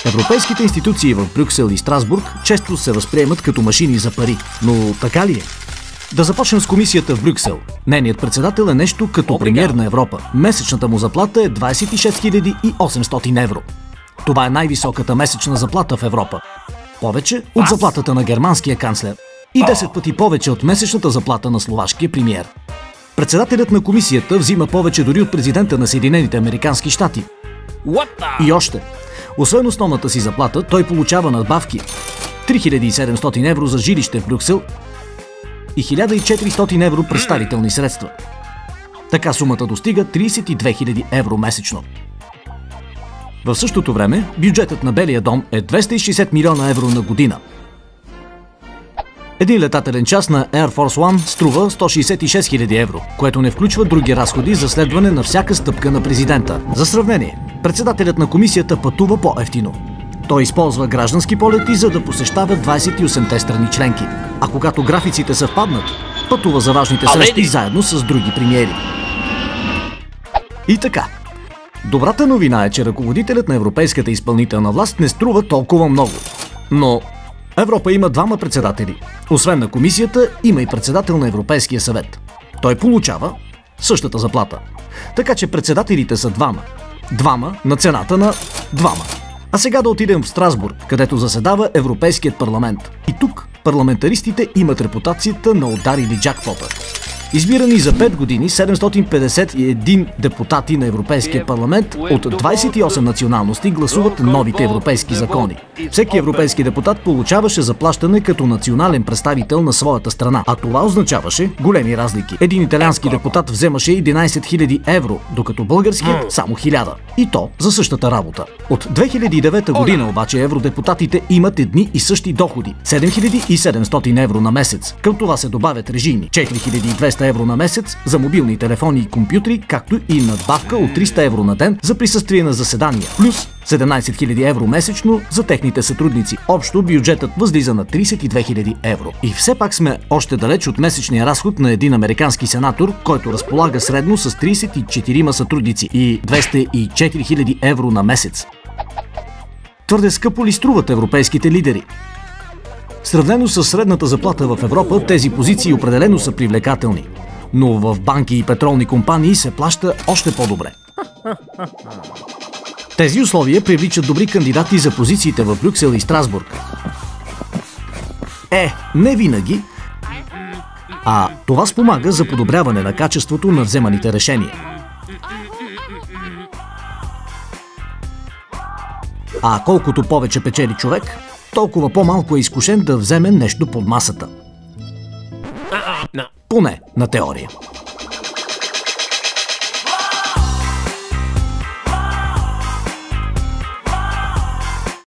Европейските институции в Брюксел и Страсбург често се възприемат като машини за пари. Но така ли е? Да започнем с комисията в Брюксел. Нейният председател е нещо като премиер на Европа. Месечната му заплата е 26 800 евро. Това е най-високата месечна заплата в Европа. Повече от заплатата на германския канцлер и 10 пъти повече от месечната заплата на словашкия премиер. Председателят на комисията взима повече дори от президента на Съединените американски щати. И още. Освен основната си заплата, той получава надбавки 3700 евро за жилище в Брюксел и 1400 евро представителни средства. Така сумата достига 32 000 евро месечно. В същото време, бюджетът на Белия дом е 260 милиона евро на година. Един летателен час на Air Force One струва 166 000 евро, което не включва други разходи за следване на всяка стъпка на президента. За сравнение, председателят на комисията пътува по-евтино. Той използва граждански полети, за да посещава 28-те страни членки. А когато графиците съвпаднат, пътува за важните срещи заедно с други премиери. И така. Добрата новина е, че ръководителят на Европейската изпълнителна власт не струва толкова много. Но Европа има двама председатели. Освен на комисията, има и председател на Европейския съвет. Той получава същата заплата. Така че председателите са двама. Двама на цената на двама. А сега да отидем в Страсбург, където заседава Европейският парламент. И тук парламентаристите имат репутацията на ударили джакпота. Избирани за 5 години 751 депутати на Европейския парламент от 28 националности гласуват новите европейски закони. Всеки европейски депутат получаваше заплащане като национален представител на своята страна, а това означаваше големи разлики. Един италиански депутат вземаше 11 000 евро, докато българският само 1000. И то за същата работа. От 2009 година обаче евродепутатите имат едни и същи доходи – 7700 евро на месец. Към това се добавят режийни 4200 евро на месец за мобилни телефони и компютри, както и надбавка от 300 евро на ден за присъствие на заседания, плюс 17 000 евро месечно за техните сътрудници. Общо бюджетът възлиза на 32 000 евро. И все пак сме още далеч от месечния разход на един американски сенатор, който разполага средно с 34 сътрудници и 204 000 евро на месец. Твърде скъпо ли струват европейските лидери? Сравнено с средната заплата в Европа, тези позиции определено са привлекателни. Но в банки и петролни компании се плаща още по-добре. Тези условия привличат добри кандидати за позициите в Брюксел и Страсбург. Не винаги, а това спомага за подобряване на качеството на вземаните решения. А колкото повече печели човек, толкова по-малко е изкушен да вземе нещо под масата. Поне на теория.